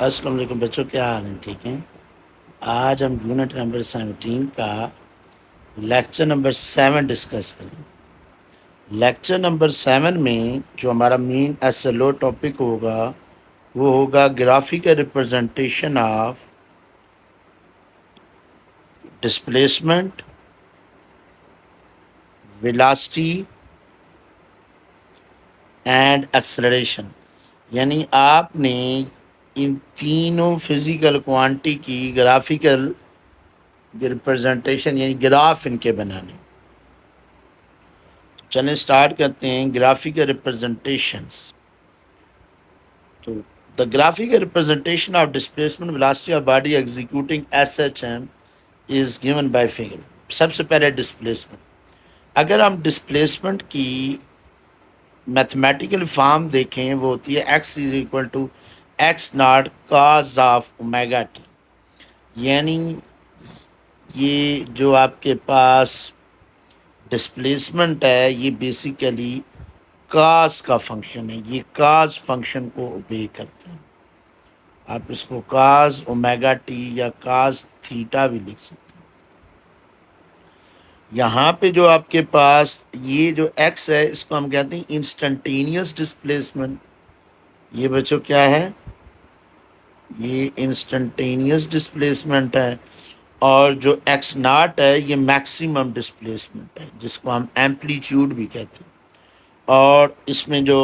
अस्सलाम वालेकुम बच्चों, क्या हाल है? ठीक हैं। आज हम यूनिट नंबर 17 का लेक्चर नंबर 7 डिस्कस करेंगे। लेक्चर नंबर 7 में जो हमारा मेन एसएलओ टॉपिक होगा वो होगा graphical representation of displacement, velocity and acceleration. यानी आपने इन तीनों फिजिकल क्वांटिटी की ग्राफिकल रिप्रेजेंटेशन यानी ग्राफ इनके बनाने। चलें स्टार्ट करते हैं ग्राफिकल रिप्रेजेंटेशंस। तो the graphical representation of displacement velocity of body executing SHM is given by figure. सबसे पहले डिस्प्लेसमेंट। अगर हम डिस्प्लेसमेंट की मैथमेटिकल फॉर्म देखें वो होती है x is equal to x naught cos of omega t. यानी ये जो आपके पास डिस्प्लेसमेंट है ये बेसिकली काज का फंक्शन है। ये काज फंक्शन को ओबे करते हैं। आप इसको काज ओमेगा टी या काज थीटा भी लिख सकते हैं। यहाँ पे जो आपके पास ये जो एक्स है इसको हम कहते हैं इंस्टेंटेनियस डिस्प्लेसमेंट। ये बच्चों क्या है? ये इंस्टेंटेनियस डिस्प्लेसमेंट है। और जो एक्स नाट है ये मैक्सिमम डिस्प्लेसमेंट है जिसको हम एम्पलीट्यूड भी कहते हैं। और इसमें जो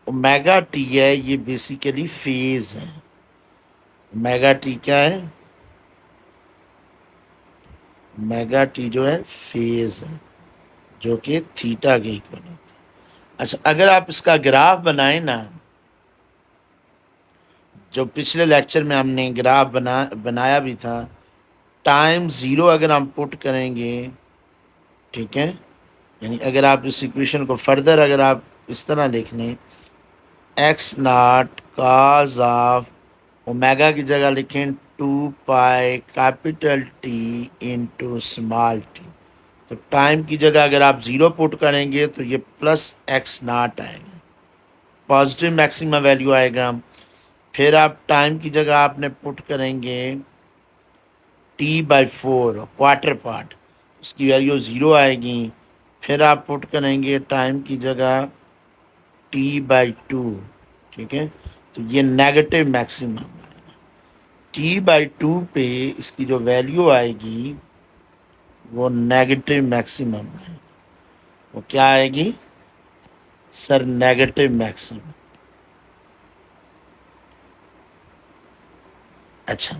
ओमेगा टी है ये बेसिकली फेज है। ओमेगा टी क्या है? ओमेगा टी जो है फेज है जो कि थीटा के इक्वल होता है। अच्छा, अगर आप इसका ग्राफ बनाए ना, जो पिछले लेक्चर में हमने ग्राफ बनाया भी था, टाइम ज़ीरो अगर हम पुट करेंगे, ठीक है, यानी अगर आप इस इक्वेशन को फर्दर अगर आप इस तरह लिख लें, x not cause of omega की जगह लिखें 2 pi capital T into small T. तो टाइम की जगह अगर आप ज़ीरो पुट करेंगे तो ये प्लस एक्स नाट आएगा, पॉजिटिव मैक्सिमम वैल्यू आएगा। फिर आप टाइम की जगह आपने पुट करेंगे t/4 क्वार्टर पार्ट, इसकी वैल्यू ज़ीरो आएगी। फिर आप पुट करेंगे टाइम की जगह t/2, ठीक है, तो ये नेगेटिव मैक्सिमम आएगा। t/2 पे इसकी जो वैल्यू आएगी वो नेगेटिव मैक्सिमम आएगी। वो क्या आएगी सर? Negative maximum. अच्छा,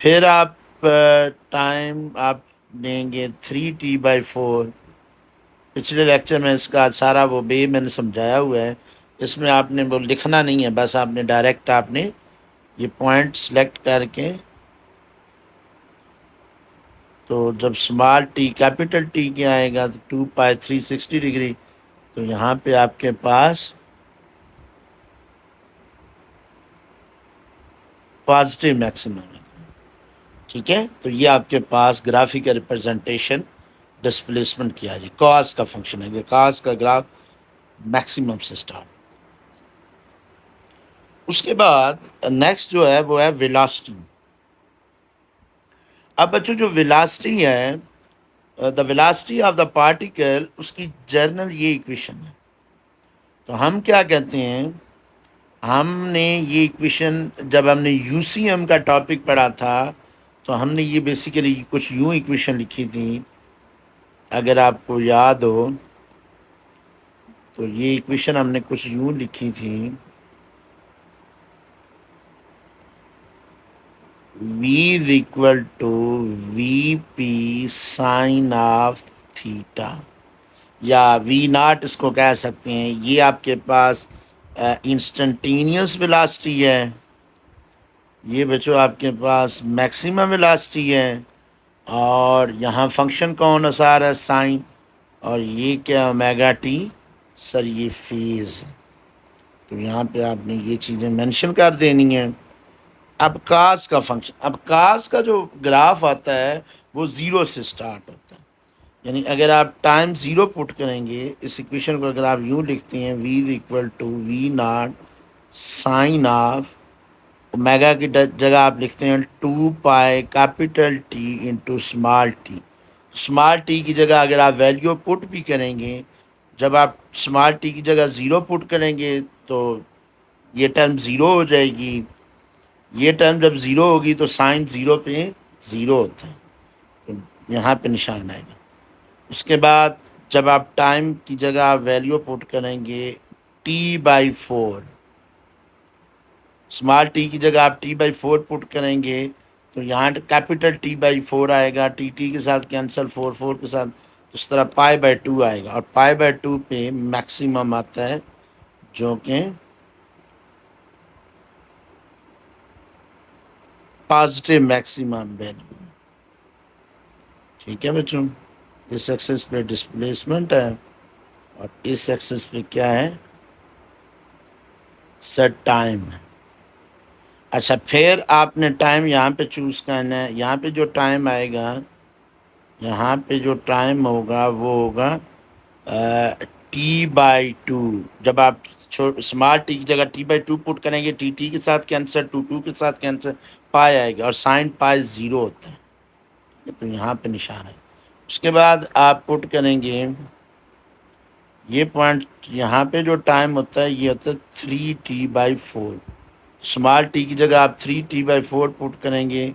फिर आप टाइम आप लेंगे 3t/4। पिछले लेक्चर में इसका सारा वो मैंने समझाया हुआ है। इसमें आपने वो लिखना नहीं है, बस आपने डायरेक्ट आपने ये पॉइंट सेलेक्ट करके, तो जब स्मॉल टी कैपिटल टी के आएगा तो 2 पाई 360 डिग्री, तो यहाँ पे आपके पास पॉजिटिव मैक्सिमम है। ठीक है, तो ये आपके पास ग्राफिकल रिप्रेजेंटेशन डिस्प्लेसमेंट किया जी, कॉस का फंक्शन है। कॉस का ग्राफ मैक्सिमम से स्टार्ट। उसके बाद नेक्स्ट जो है वो है वेलोसिटी। अब बच्चों जो वेलोसिटी है, the velocity of the particle, उसकी जर्नल ये इक्वेशन है। तो हम क्या कहते हैं, हमने ये इक्वेशन जब हमने यूसीएम का टॉपिक पढ़ा था तो हमने ये बेसिकली कुछ यूँ इक्वेशन लिखी थी, अगर आपको याद हो तो ये इक्वेशन हमने कुछ यूँ लिखी थी, v is equal to v p sine of theta, या वी नॉट इसको कह सकते हैं। ये आपके पास इंस्टेंटेनियस वेलोसिटी है, ये बच्चों आपके पास मैक्सिमम वेलोसिटी है, और यहाँ फंक्शन कौन सा आ रहा है? साइन। और ये क्या? Omega T. सर ये फेज है, तो यहाँ पे आपने ये चीज़ें मेंशन कर देनी है। अब कास का फंक्शन, अब कास का जो ग्राफ आता है वो ज़ीरो से स्टार्ट होता है। यानी अगर आप टाइम ज़ीरो पुट करेंगे, इस इक्वेशन को अगर आप यूँ लिखते हैं v is equal to v naught sine of omega की जगह आप लिखते हैं 2 pi capital T into small t. Small t की जगह अगर आप वैल्यू पुट भी करेंगे, जब आप स्मॉल टी की जगह ज़ीरो पुट करेंगे तो ये टर्म ज़ीरो हो जाएगी। ये टर्म जब ज़ीरो होगी तो साइन ज़ीरो पे ज़ीरो होता है, तो यहाँ पे निशान आएगा। उसके बाद जब आप टाइम की जगह आप वैल्यू पुट करेंगे t/4, स्मॉल टी की जगह आप t/4 पुट करेंगे तो यहाँ कैपिटल t/4 आएगा। टी के साथ कैंसिल, 4 के साथ, इस तरह π/2 आएगा, और π/2 पे मैक्सिमम आता है जो कि पॉजिटिव मैक्सिमम वैल्यू। ठीक है बच्चों, इस एक्सिस पे डिस्प्लेसमेंट है और इस एक्सिस पे क्या है, सेट टाइम है। अच्छा, फिर आपने टाइम यहाँ पे चूज़ करना है। यहाँ पे जो टाइम आएगा, यहाँ पे जो टाइम होगा वो होगा t/2। जब आप स्मॉल टी की जगह t/2 पुट करेंगे, टी के साथ कैंसर, टू के साथ कैंसर, पाई आएगा, और साइन पाई ज़ीरो होता है, तो यहाँ पे निशान है। उसके बाद आप पुट करेंगे ये पॉइंट, यहाँ पे जो टाइम होता है ये होता है 3t/4। स्मॉल टी की जगह आप 3t/4 पुट करेंगे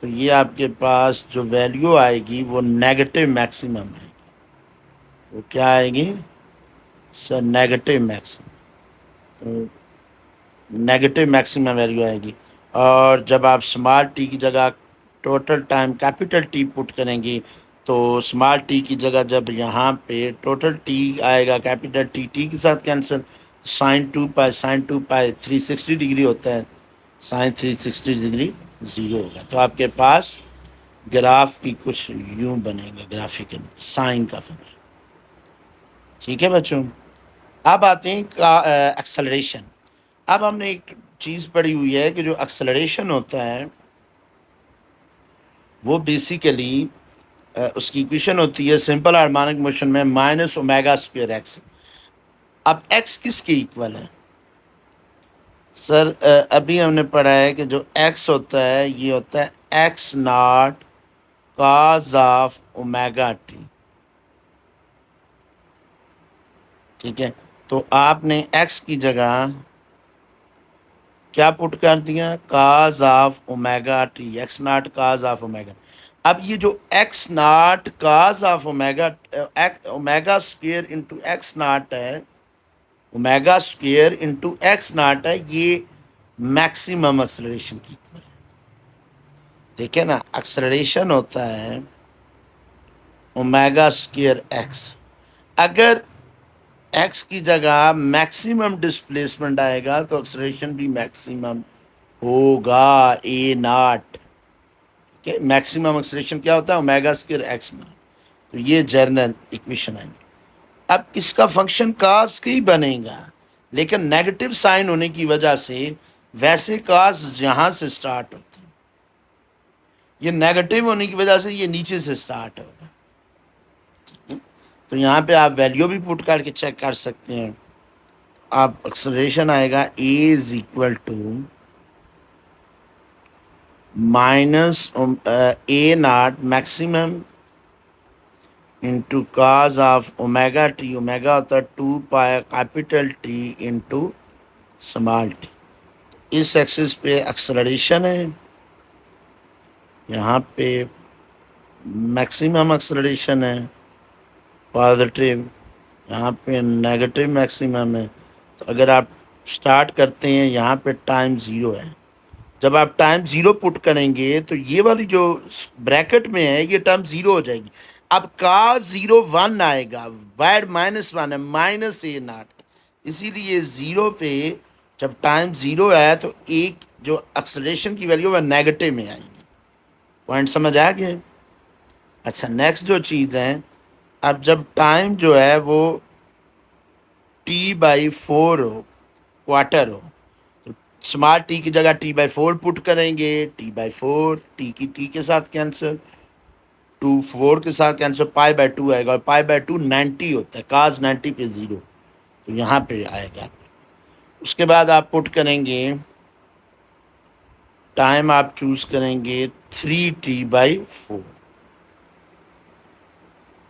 तो ये आपके पास जो वैल्यू आएगी वो नेगेटिव मैक्सिमम आएगी। वो क्या आएगी सर, नेगेटिव मैक्सिमम। तो नेगेटिव मैक्सिमम वैल्यू आएगी। और जब आप स्मॉल टी की जगह total time capital T put करेंगे तो स्मॉल टी की जगह जब यहाँ पे टोटल टी आएगा कैपिटल टी के साथ कैंसिल, sin 2 पाई 360 डिग्री होता है, साइन 360 डिग्री ज़ीरो होगा। तो आपके पास ग्राफ की कुछ यूं बनेगा, ग्राफिकल साइन का फंक्शन। ठीक है बच्चों, अब आते हैं का एक्सेलरेशन। अब हमने एक चीज़ पढ़ी हुई है कि जो एक्सेलरेशन होता है वो बेसिकली उसकी इक्वेशन होती है सिंपल हार्मोनिक मोशन में -ω²x। अब x किसके इक्वल है सर? अभी हमने पढ़ा है कि जो x होता है ये होता है x0 cos ऑफ ω/t। ठीक है, तो आपने x की जगह क्या पुट कर दिया, cos of ω/t, x0 cos of ω। अब ये जो x0 cos of ω² into x0 है, ω² इंटू x0 है, ये मैक्सिमम एक्सेलरेशन की इक्वल है। ठीक है ना, एक्सेलरेशन होता है ω²x। अगर x की जगह मैक्सिमम डिस्प्लेसमेंट आएगा तो एक्सेलरेशन भी मैक्सिमम होगा, a0। ठीक है, मैक्सिमम एक्सेलरेशन क्या होता है, ω² x0। तो ये जर्नल इक्वेशन है। अब इसका फंक्शन कास का ही बनेगा, लेकिन नेगेटिव साइन होने की वजह से वैसे कास यहाँ से स्टार्ट होता है, ये नेगेटिव होने की वजह से ये नीचे से स्टार्ट होगा। तो यहाँ पे आप वैल्यू भी पुट करके चेक कर सकते हैं। आप एक्सेलरेशन आएगा a is equal to -a0 maximum into cos of ω/t। Omega होता है 2 pi capital T into small t. इस एक्सिस पे एक्सेलरेशन है, यहाँ पे मैक्सिमम एक्सेलरेशन है पॉजिटिव, यहाँ पे नेगेटिव मैक्सिमम है। तो अगर आप स्टार्ट करते हैं यहाँ पे टाइम ज़ीरो है, जब आप टाइम ज़ीरो पुट करेंगे तो ये वाली जो ब्रैकेट में है ये टर्म ज़ीरो हो जाएगी। अब का 0 1 आएगा, बैड -1 है, -a0, इसीलिए ज़ीरो पे जब टाइम ज़ीरो है तो एक जो एक्सेलरेशन की वैल्यू है नेगेटिव में आएगी। पॉइंट समझ आ गया? अच्छा, नेक्स्ट जो चीज़ है, अब जब टाइम जो है वो t/4 हो, क्वार्टर हो, तो स्मॉल टी की जगह t/4 पुट करेंगे, t/4, टी के साथ कैंसिल, 4 के साथ कैंसिल, π/2 आएगा, और π/2 90 होता है, cos 90 पे ज़ीरो, तो यहाँ पे आएगा। उसके बाद आप पुट करेंगे, टाइम आप चूज करेंगे 3t/4,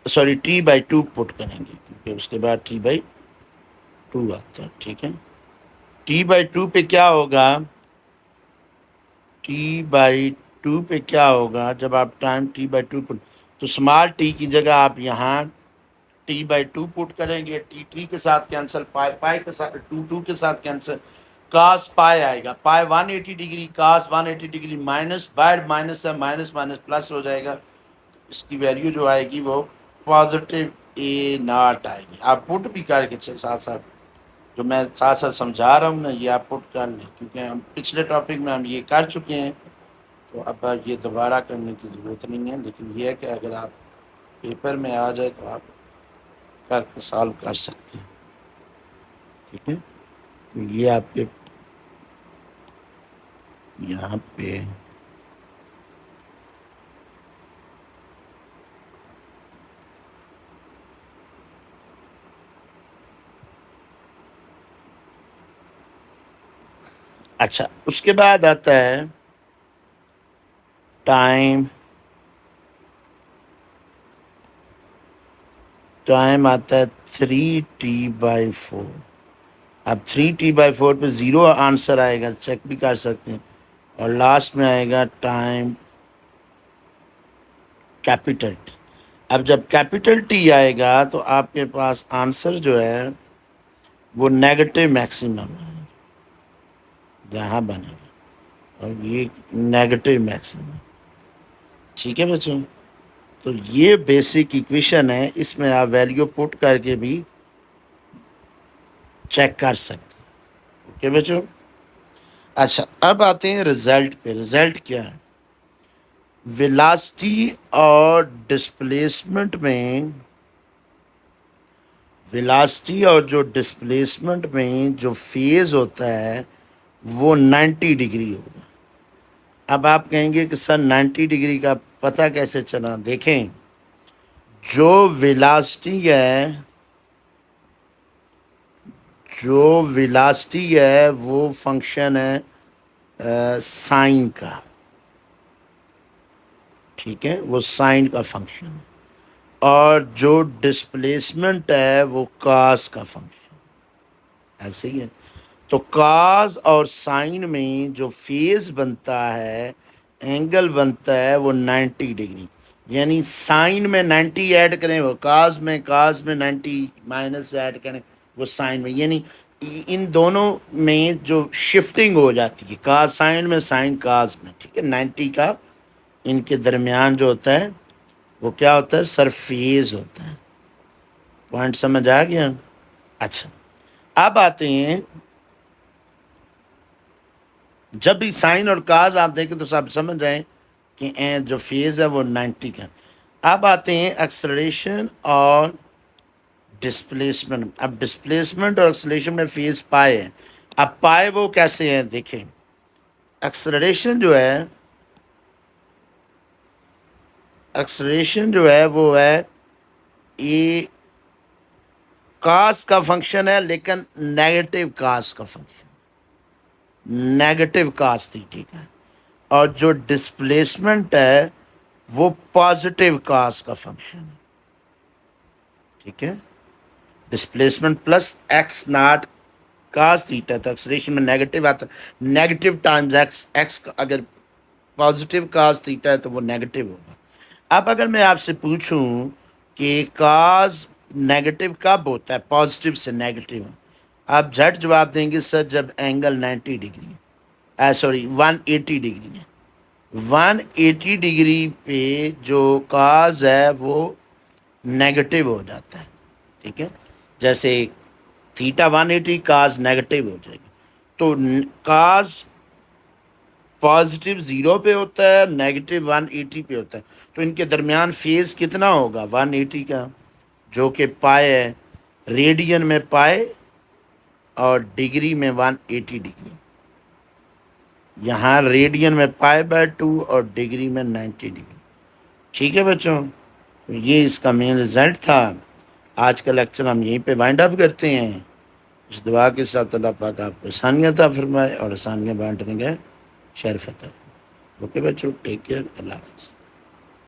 सॉरी t/2 पुट करेंगे क्योंकि उसके बाद t/2 आता है। ठीक है, t/2 पे क्या होगा, t/2 पे क्या होगा जब आप टाइम t/2 पुट, तो स्मॉल t की जगह आप यहाँ t/2 पुट करेंगे, t के साथ कैंसिल, पाई पाई के साथ, टू के साथ कैंसिल, कास पाई आएगा, pi 180 degree, cos 180 degree, minus by minus है, माइनस माइनस प्लस हो जाएगा, इसकी वैल्यू जो आएगी वो पॉजिटिव A0 आएगी। आप पुट भी करके साथ साथ, जो मैं साथ साथ समझा रहा हूँ ना, ये आप पुट कर लें क्योंकि हम पिछले टॉपिक में हम ये कर चुके हैं, तो अब ये दोबारा करने की ज़रूरत नहीं है। लेकिन ये है कि अगर आप पेपर में आ जाए तो आप करके सॉल्व कर सकते हैं। ठीक है, तो ये आपके यहाँ पे अच्छा, उसके बाद आता है टाइम, टाइम आता है 3t/4। अब 3t/4 पे ज़ीरो आंसर आएगा, चेक भी कर सकते हैं, और लास्ट में आएगा टाइम कैपिटल टी। अब जब कैपिटल टी आएगा तो आपके पास आंसर जो है वो नेगेटिव मैक्सिमम है, यहाँ बनेगा, और ये नेगेटिव मैक्सिमम। ठीक है बच्चों, तो ये बेसिक इक्वेशन है, इसमें आप वैल्यू पुट करके भी चेक कर सकते हैं। ओके बच्चों, अच्छा अब आते हैं रिजल्ट पे। रिजल्ट क्या है, वेलोसिटी और डिस्प्लेसमेंट में, वेलोसिटी और जो डिस्प्लेसमेंट में जो फेज होता है वो 90 डिग्री होगा। अब आप कहेंगे कि सर 90 डिग्री का पता कैसे चला, देखें जो वेलोसिटी है, जो वेलोसिटी है वो फंक्शन है साइन का। ठीक है, वो साइन का फंक्शन है, और जो डिस्प्लेसमेंट है वो कास का फंक्शन, ऐसे ही है। तो कास और साइन में जो फेज बनता है, एंगल बनता है वो 90 डिग्री, यानी साइन में 90 ऐड करें वो कास में 90 माइनस ऐड करें वो साइन में, यानी इन दोनों में जो शिफ्टिंग हो जाती है, कास साइन में, साइन कास में। ठीक है, 90 का इनके दरमियान जो होता है वो क्या होता है, सरफेस होता है। पॉइंट समझ आ गया। अच्छा, अब आते हैं, जब भी साइन और काज आप देखें तो सब समझ जाएं कि जो फेज है वो 90 का। अब आते हैं एक्सेलरेशन और डिस्प्लेसमेंट। अब डिस्प्लेसमेंट और एक्सेलरेशन में फेज पाए है। अब पाए वो कैसे है, देखें एक्सेलरेशन जो है, एक्सेलरेशन जो है वो है ये कास का फंक्शन है, लेकिन नेगेटिव कास का फंक्शन, नेगेटिव कास थीटा का है। और जो डिस्प्लेसमेंट है वो पॉजिटिव कास का फंक्शन है। ठीक है, displacement plus x naught cos theta, तो एक्सेलरेशन में नेगेटिव आता है, नेगेटिव टाइम्स एक्स, एक्स अगर पॉजिटिव कास थीटा है तो वो नेगेटिव होगा। अब अगर मैं आपसे पूछूं कि कास नेगेटिव कब होता है, पॉजिटिव से नेगेटिव, आप झट जवाब देंगे सर जब एंगल 90 डिग्री है, सॉरी 180 डिग्री है। 180 डिग्री पे जो काज है वो नेगेटिव हो जाता है। ठीक है, जैसे थीटा 180, काज नेगेटिव हो जाएगी। तो काज पॉजिटिव 0 पे होता है, नेगेटिव 180 पे होता है, तो इनके दरमियान फेज कितना होगा 180 का, जो कि पाए है, रेडियन में पाए और डिग्री में 180 डिग्री। यहाँ रेडियन में पाई/2 और डिग्री में 90 डिग्री। ठीक है बच्चों, तो ये इसका मेन रिजल्ट था। आज का लेक्चर हम यहीं पे वाइंड अप करते हैं। इस दुआ के साथ अल्लाह पाक आपको आसानियाँ अता फरमाए और आसानियाँ बांटने का शर्फ अता फरमाए। ओके बच्चों, टेक केयर, अल्लाह हाफ़िज़।